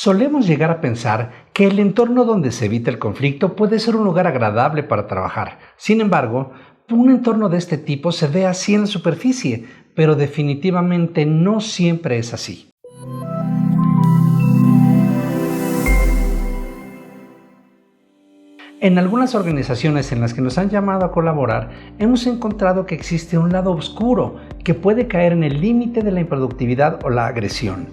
Solemos llegar a pensar que el entorno donde se evita el conflicto puede ser un lugar agradable para trabajar. Sin embargo, un entorno de este tipo se ve así en la superficie, pero definitivamente no siempre es así. En algunas organizaciones en las que nos han llamado a colaborar, hemos encontrado que existe un lado oscuro que puede caer en el límite de la improductividad o la agresión.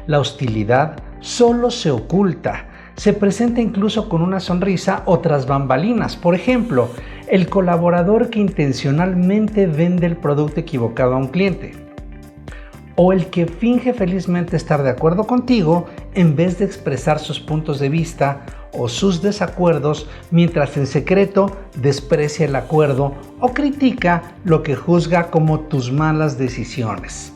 La hostilidad solo se oculta, se presenta incluso con una sonrisa o tras bambalinas. Por ejemplo, el colaborador que intencionalmente vende el producto equivocado a un cliente. O el que finge felizmente estar de acuerdo contigo en vez de expresar sus puntos de vista o sus desacuerdos, mientras en secreto desprecia el acuerdo o critica lo que juzga como tus malas decisiones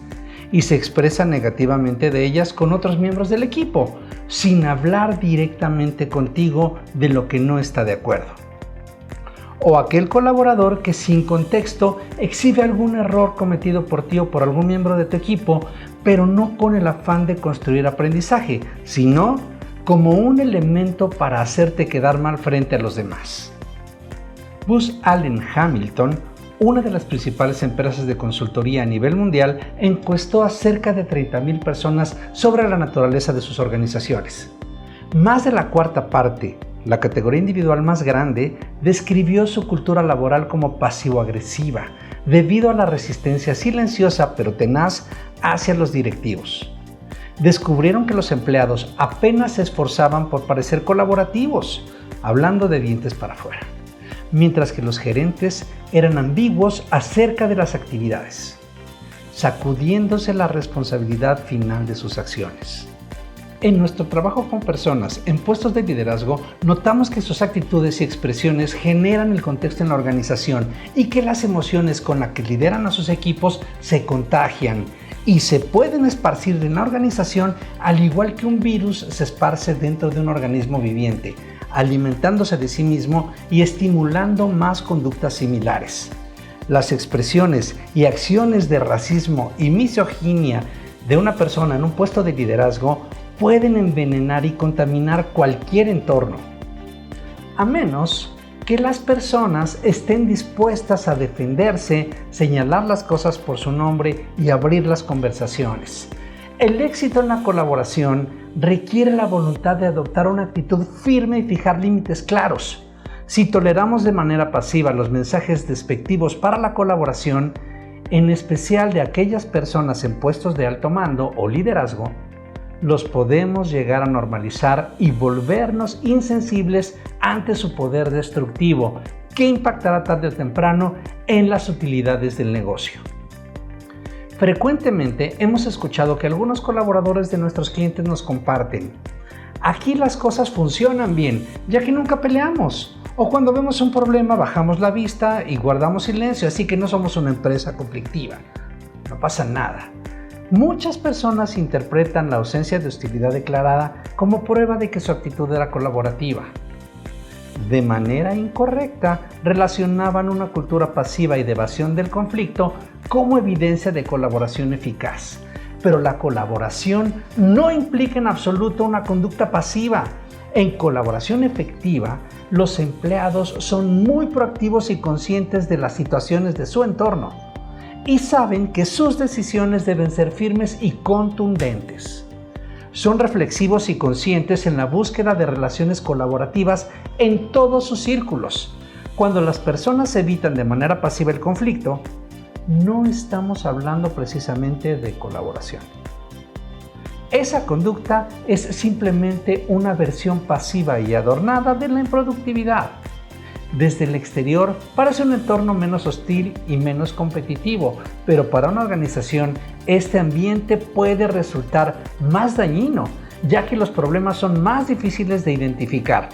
y se expresa negativamente de ellas con otros miembros del equipo, sin hablar directamente contigo de lo que no está de acuerdo. O aquel colaborador que sin contexto exhibe algún error cometido por ti o por algún miembro de tu equipo, pero no con el afán de construir aprendizaje, sino como un elemento para hacerte quedar mal frente a los demás. Booz Allen Hamilton, una de las principales empresas de consultoría a nivel mundial, encuestó a cerca de 30,000 personas sobre la naturaleza de sus organizaciones. Más de la cuarta parte, la categoría individual más grande, describió su cultura laboral como pasivo-agresiva, debido a la resistencia silenciosa pero tenaz hacia los directivos. Descubrieron que los empleados apenas se esforzaban por parecer colaborativos, hablando de dientes para afuera, mientras que los gerentes eran ambiguos acerca de las actividades, sacudiéndose la responsabilidad final de sus acciones. En nuestro trabajo con personas en puestos de liderazgo, notamos que sus actitudes y expresiones generan el contexto en la organización y que las emociones con las que lideran a sus equipos se contagian y se pueden esparcir en la organización al igual que un virus se esparce dentro de un organismo viviente, alimentándose de sí mismo y estimulando más conductas similares. Las expresiones y acciones de racismo y misoginia de una persona en un puesto de liderazgo pueden envenenar y contaminar cualquier entorno, a menos que las personas estén dispuestas a defenderse, señalar las cosas por su nombre y abrir las conversaciones. El éxito en la colaboración requiere la voluntad de adoptar una actitud firme y fijar límites claros. Si toleramos de manera pasiva los mensajes despectivos para la colaboración, en especial de aquellas personas en puestos de alto mando o liderazgo, los podemos llegar a normalizar y volvernos insensibles ante su poder destructivo, que impactará tarde o temprano en las utilidades del negocio. Frecuentemente hemos escuchado que algunos colaboradores de nuestros clientes nos comparten: aquí las cosas funcionan bien, ya que nunca peleamos, o cuando vemos un problema bajamos la vista y guardamos silencio, así que no somos una empresa conflictiva, no pasa nada. Muchas personas interpretan la ausencia de hostilidad declarada como prueba de que su actitud era colaborativa. De manera incorrecta, relacionaban una cultura pasiva y de evasión del conflicto como evidencia de colaboración eficaz. Pero la colaboración no implica en absoluto una conducta pasiva. En colaboración efectiva, los empleados son muy proactivos y conscientes de las situaciones de su entorno, y saben que sus decisiones deben ser firmes y contundentes. Son reflexivos y conscientes en la búsqueda de relaciones colaborativas en todos sus círculos. Cuando las personas evitan de manera pasiva el conflicto, no estamos hablando precisamente de colaboración. Esa conducta es simplemente una versión pasiva y adornada de la improductividad. Desde el exterior parece un entorno menos hostil y menos competitivo, pero para una organización este ambiente puede resultar más dañino, ya que los problemas son más difíciles de identificar.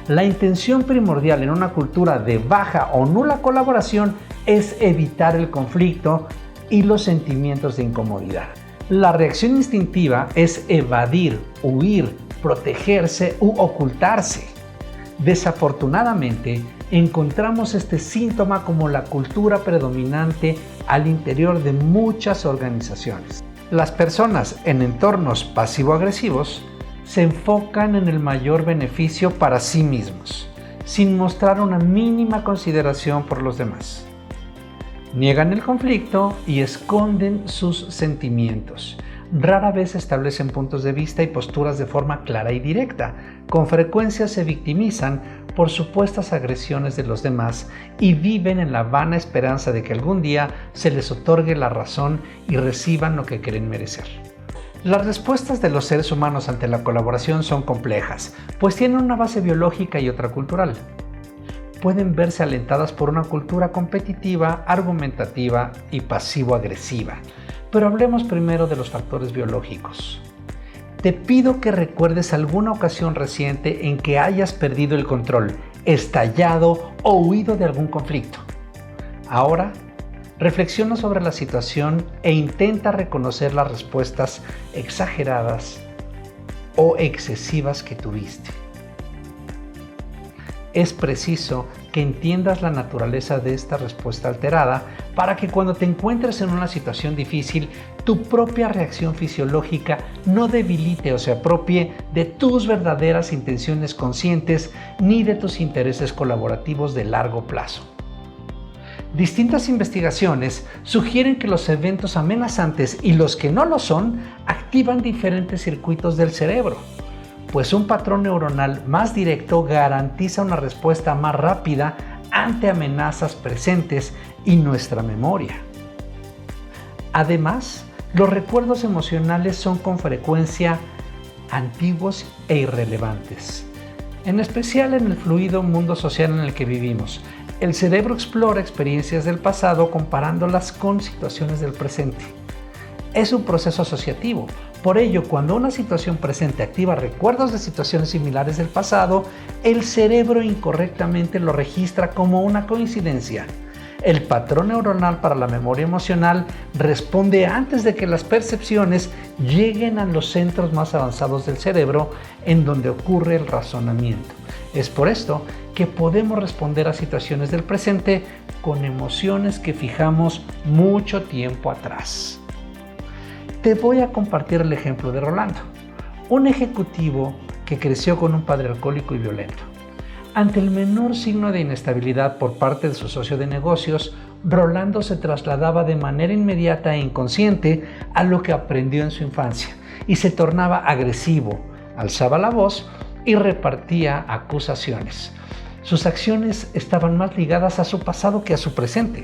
La intención primordial en una cultura de baja o nula colaboración es evitar el conflicto y los sentimientos de incomodidad. La reacción instintiva es evadir, huir, protegerse u ocultarse. Desafortunadamente, encontramos este síntoma como la cultura predominante al interior de muchas organizaciones. Las personas en entornos pasivo-agresivos se enfocan en el mayor beneficio para sí mismos, sin mostrar una mínima consideración por los demás. Niegan el conflicto y esconden sus sentimientos. Rara vez establecen puntos de vista y posturas de forma clara y directa. Con frecuencia se victimizan por supuestas agresiones de los demás y viven en la vana esperanza de que algún día se les otorgue la razón y reciban lo que creen merecer. Las respuestas de los seres humanos ante la colaboración son complejas, pues tienen una base biológica y otra cultural. Pueden verse alentadas por una cultura competitiva, argumentativa y pasivo-agresiva. Pero hablemos primero de los factores biológicos. Te pido que recuerdes alguna ocasión reciente en que hayas perdido el control, estallado o huido de algún conflicto. Ahora, reflexiona sobre la situación e intenta reconocer las respuestas exageradas o excesivas que tuviste. Es preciso que entiendas la naturaleza de esta respuesta alterada para que cuando te encuentres en una situación difícil, tu propia reacción fisiológica no debilite o se apropie de tus verdaderas intenciones conscientes ni de tus intereses colaborativos de largo plazo. Distintas investigaciones sugieren que los eventos amenazantes y los que no lo son activan diferentes circuitos del cerebro, pues un patrón neuronal más directo garantiza una respuesta más rápida ante amenazas presentes y nuestra memoria. Además, los recuerdos emocionales son con frecuencia antiguos e irrelevantes, en especial en el fluido mundo social en el que vivimos. El cerebro explora experiencias del pasado comparándolas con situaciones del presente. Es un proceso asociativo. Por ello, cuando una situación presente activa recuerdos de situaciones similares del pasado, el cerebro incorrectamente lo registra como una coincidencia. El patrón neuronal para la memoria emocional responde antes de que las percepciones lleguen a los centros más avanzados del cerebro, en donde ocurre el razonamiento. Es por esto que podemos responder a situaciones del presente con emociones que fijamos mucho tiempo atrás. Te voy a compartir el ejemplo de Rolando, un ejecutivo que creció con un padre alcohólico y violento. Ante el menor signo de inestabilidad por parte de su socio de negocios, Rolando se trasladaba de manera inmediata e inconsciente a lo que aprendió en su infancia y se tornaba agresivo, alzaba la voz y repartía acusaciones. Sus acciones estaban más ligadas a su pasado que a su presente.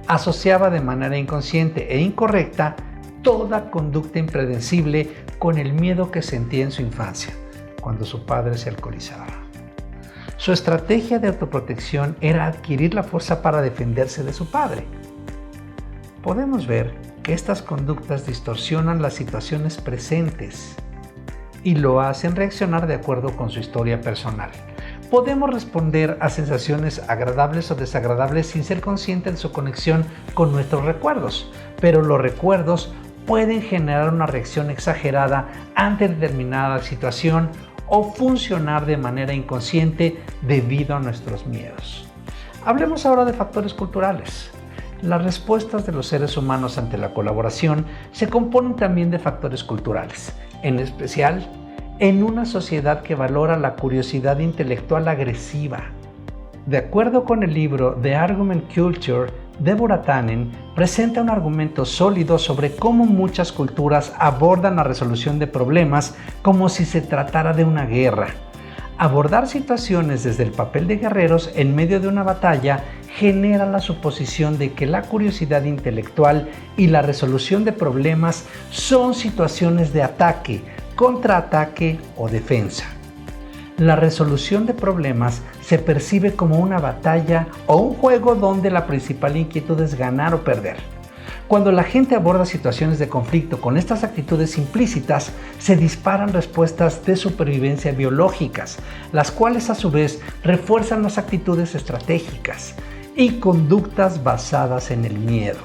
Asociaba de manera inconsciente e incorrecta toda conducta impredecible con el miedo que sentía en su infancia, cuando su padre se alcoholizaba. Su estrategia de autoprotección era adquirir la fuerza para defenderse de su padre. Podemos ver que estas conductas distorsionan las situaciones presentes y lo hacen reaccionar de acuerdo con su historia personal. Podemos responder a sensaciones agradables o desagradables sin ser conscientes de su conexión con nuestros recuerdos, pero los recuerdos pueden generar una reacción exagerada ante determinada situación o funcionar de manera inconsciente debido a nuestros miedos. Hablemos ahora de factores culturales. Las respuestas de los seres humanos ante la colaboración se componen también de factores culturales, en especial en una sociedad que valora la curiosidad intelectual agresiva. De acuerdo con el libro The Argument Culture, Deborah Tannen presenta un argumento sólido sobre cómo muchas culturas abordan la resolución de problemas como si se tratara de una guerra. Abordar situaciones desde el papel de guerreros en medio de una batalla genera la suposición de que la curiosidad intelectual y la resolución de problemas son situaciones de ataque, contraataque o defensa. La resolución de problemas se percibe como una batalla o un juego donde la principal inquietud es ganar o perder. Cuando la gente aborda situaciones de conflicto con estas actitudes implícitas, se disparan respuestas de supervivencia biológicas, las cuales a su vez refuerzan las actitudes estratégicas y conductas basadas en el miedo.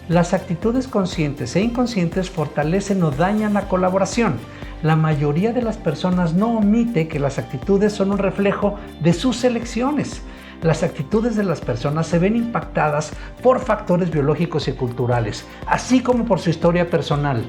Las actitudes conscientes e inconscientes fortalecen o dañan la colaboración. La mayoría de las personas no omite que las actitudes son un reflejo de sus elecciones. Las actitudes de las personas se ven impactadas por factores biológicos y culturales, así como por su historia personal.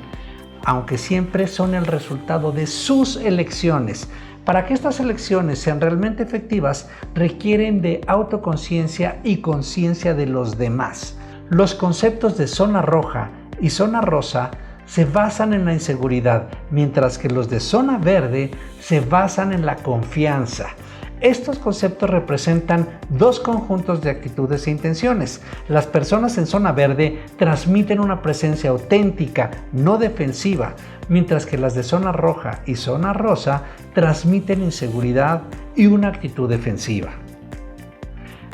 aunque siempre son el resultado de sus elecciones. Para que estas elecciones sean realmente efectivas, requieren de autoconciencia y conciencia de los demás. Los conceptos de zona roja y zona rosa se basan en la inseguridad, mientras que los de zona verde se basan en la confianza. Estos conceptos representan dos conjuntos de actitudes e intenciones. Las personas en zona verde transmiten una presencia auténtica, no defensiva, mientras que las de zona roja y zona rosa transmiten inseguridad y una actitud defensiva.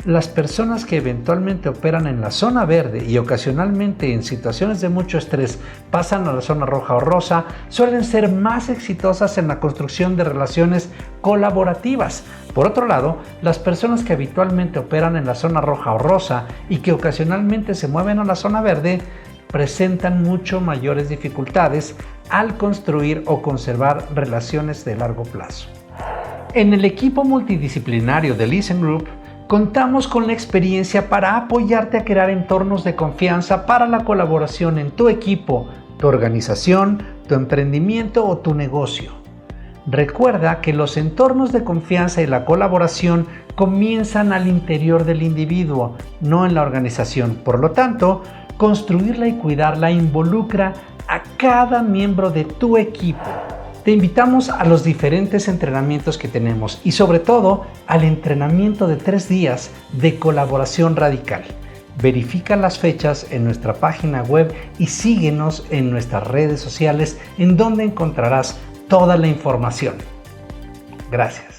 Las personas que eventualmente operan en la zona verde y ocasionalmente en situaciones de mucho estrés pasan a la zona roja o rosa suelen ser más exitosas en la construcción de relaciones colaborativas. Por otro lado, las personas que habitualmente operan en la zona roja o rosa y que ocasionalmente se mueven a la zona verde presentan mucho mayores dificultades al construir o conservar relaciones de largo plazo. En el equipo multidisciplinario de Listen Group, contamos con la experiencia para apoyarte a crear entornos de confianza para la colaboración en tu equipo, tu organización, tu emprendimiento o tu negocio. Recuerda que los entornos de confianza y la colaboración comienzan al interior del individuo, no en la organización. Por lo tanto, construirla y cuidarla involucra a cada miembro de tu equipo. Te invitamos a los diferentes entrenamientos que tenemos y sobre todo al entrenamiento de 3 días de colaboración radical. Verifica las fechas en nuestra página web y síguenos en nuestras redes sociales en donde encontrarás toda la información. Gracias.